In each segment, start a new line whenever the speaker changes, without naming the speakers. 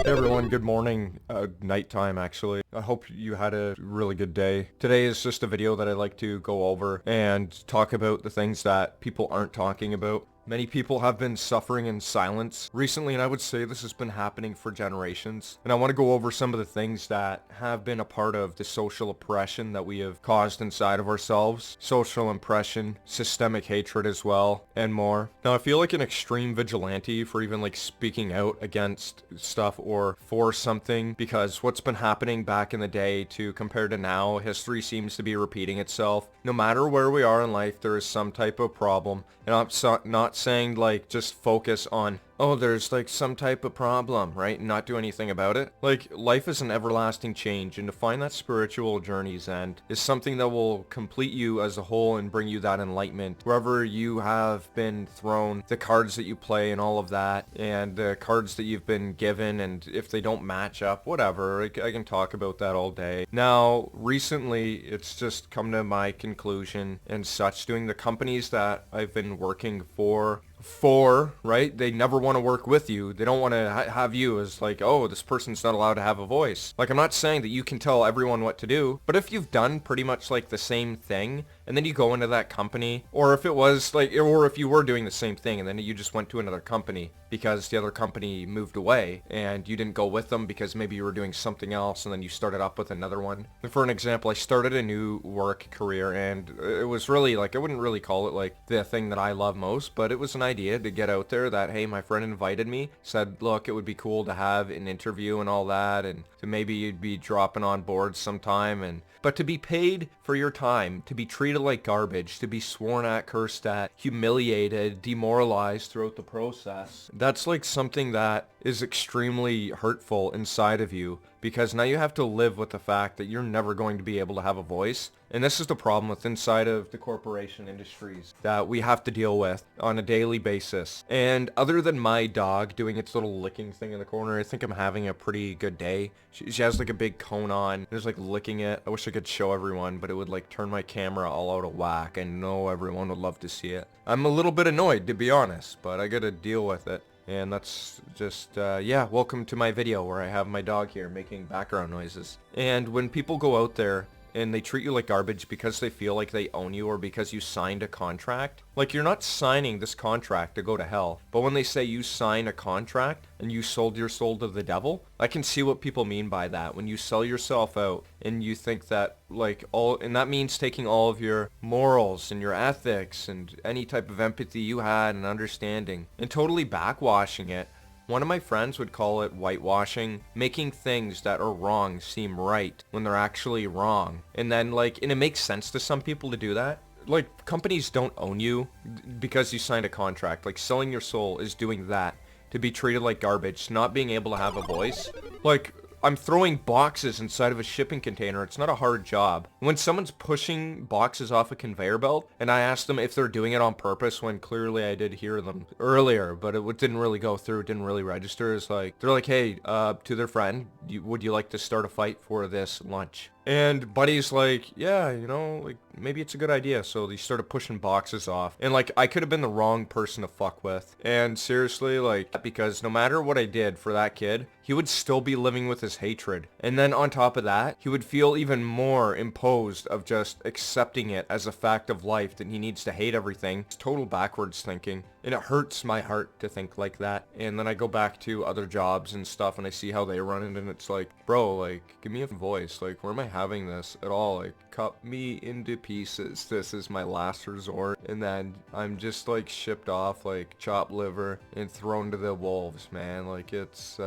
Hey everyone, good morning, nighttime actually. I hope you had a really good day. Today is just a video that I like to go over and talk about the things that people aren't talking about. Many people have been suffering in silence recently, and I would say this has been happening for generations. And I want to go over some of the things that have been a part of the social oppression that we have caused inside of ourselves. Social oppression, systemic hatred as well, and more. Now, I feel like an extreme vigilante for even like speaking out against stuff or for something, because what's been happening back in the day to compare to now, history seems to be repeating itself. No matter where we are in life, there is some type of problem. And I'm not saying like just focus on, oh, there's like some type of problem, right? And not do anything about it. Like, life is an everlasting change, and to find that spiritual journey's end is something that will complete you as a whole and bring you that enlightenment. Wherever you have been thrown, the cards that you play and all of that, and the cards that you've been given, and if they don't match up, whatever, I can talk about that all day. Now, recently, it's just come to my conclusion and such, doing the companies that I've been working for, right? They never want to work with you. They don't want to have you as like, oh, this person's not allowed to have a voice. Like, I'm not saying that you can tell everyone what to do, but if you've done pretty much like the same thing, and then you go into that company, or if it was like, or if you were doing the same thing and then you just went to another company because the other company moved away and you didn't go with them because maybe you were doing something else and then you started up with another one. And for an example, I started a new work career, and it was really like, I wouldn't really call it like the thing that I love most, but it was an idea to get out there that, hey, my friend invited me, said, look, it would be cool to have an interview and all that, and to maybe you'd be dropping on board sometime, but to be paid for your time, to be treated like garbage, to be sworn at, cursed at, humiliated, demoralized throughout the process, that's like something that is extremely hurtful inside of you, because now you have to live with the fact that you're never going to be able to have a voice. And this is the problem with inside of the corporation industries that we have to deal with on a daily basis. And other than my dog doing its little licking thing in the corner, I think I'm having a pretty good day. She has like a big cone on, there's like licking it. I wish I could show everyone, but it would like turn my camera all out of whack. I know everyone would love to see it. I'm a little bit annoyed, to be honest, but I gotta deal with it. And that's just, yeah, welcome to my video where I have my dog here making background noises. And when people go out there and they treat you like garbage because they feel like they own you or because you signed a contract, like, you're not signing this contract to go to hell. But when they say you sign a contract and you sold your soul to the devil, I can see what people mean by that. When you sell yourself out and you think that like and that means taking all of your morals and your ethics and any type of empathy you had and understanding and totally backwashing it. One of my friends would call it whitewashing, making things that are wrong seem right when they're actually wrong. And then like, and it makes sense to some people to do that. Like, companies don't own you because you signed a contract. Like, selling your soul is doing that. To be treated like garbage, not being able to have a voice. Like, I'm throwing boxes inside of a shipping container. It's not a hard job. When someone's pushing boxes off a conveyor belt, and I asked them if they're doing it on purpose, when clearly I did hear them earlier, but it didn't really go through, it didn't really register. It's like, they're like, hey, to their friend, would you like to start a fight for this lunch? And Buddy's like, yeah, you know, like, maybe it's a good idea. So they started pushing boxes off. And like, I could have been the wrong person to fuck with. And seriously, like, because no matter what I did for that kid, he would still be living with his hatred. And then on top of that, he would feel even more imposed of just accepting it as a fact of life that he needs to hate everything. It's total backwards thinking. And it hurts my heart to think like that. And then I go back to other jobs and stuff and I see how they run it, and it's like, bro, like, give me a voice. Like, where am I having this at all? Like, cut me into pieces. This is my last resort. And then I'm just like shipped off like chopped liver and thrown to the wolves, man. Like, it's,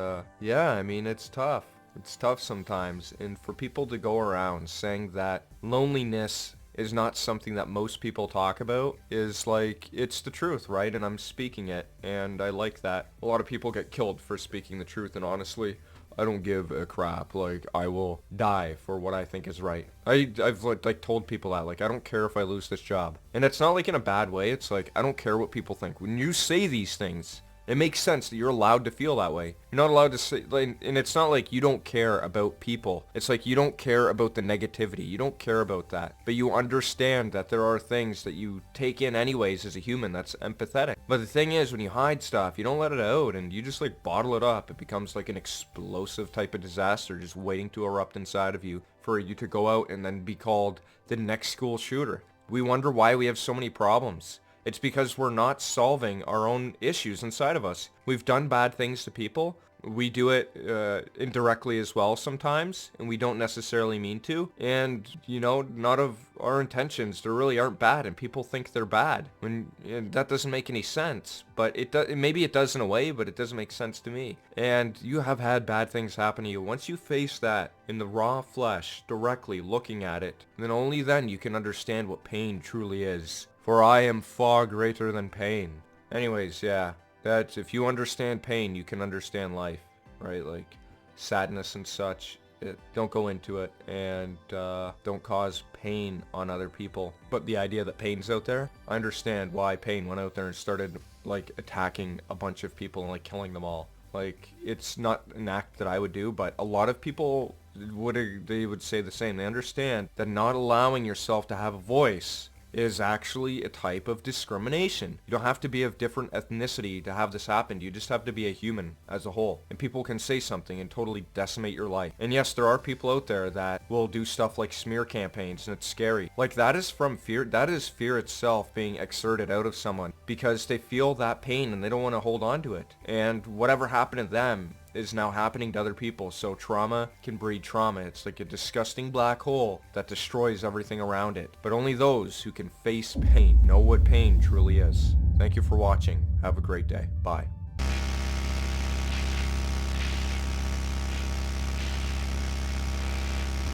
yeah, I mean, it's tough. It's tough sometimes. And for people to go around saying that loneliness is not something that most people talk about is like, it's the truth, right? And I'm speaking it, and I like that. A lot of people get killed for speaking the truth, and honestly, I don't give a crap. Like, I will die for what I think is right. I've like told people that, like, I don't care if I lose this job. And it's not like in a bad way. It's like, I don't care what people think. When you say these things, It makes sense that you're allowed to feel that way. You're not allowed to say, like, and it's not like you don't care about people. It's like you don't care about the negativity. You don't care about that. But you understand that there are things that you take in anyways as a human that's empathetic. But the thing is, when you hide stuff, you don't let it out and you just like bottle it up. It becomes like an explosive type of disaster just waiting to erupt inside of you for you to go out and then be called the next school shooter. We wonder why we have so many problems. It's because we're not solving our own issues inside of us. We've done bad things to people. We do it indirectly as well sometimes, and we don't necessarily mean to. And, you know, none of our intentions, they really aren't bad, and people think they're bad. And that doesn't make any sense. But maybe it does in a way, but it doesn't make sense to me. And you have had bad things happen to you. Once you face that in the raw flesh, directly looking at it, then only then you can understand what pain truly is. For I am far greater than pain. Anyways, yeah. That if you understand pain, you can understand life, right? Like sadness and such. Don't go into it, and don't cause pain on other people. But the idea that pain's out there, I understand why pain went out there and started like attacking a bunch of people and like killing them all. Like, it's not an act that I would do, but a lot of people would say the same. They understand that not allowing yourself to have a voice is actually a type of discrimination. You don't have to be of different ethnicity to have this happen. You just have to be a human as a whole. And people can say something and totally decimate your life. And yes, there are people out there that will do stuff like smear campaigns, and it's scary. Like, that is from fear. That is fear itself being exerted out of someone because they feel that pain and they don't want to hold on to it. And whatever happened to them is now happening to other people. So trauma can breed trauma. It's like a disgusting black hole that destroys everything around it. But only those who can face pain know what pain truly is. Thank you for watching. Have a great day. Bye.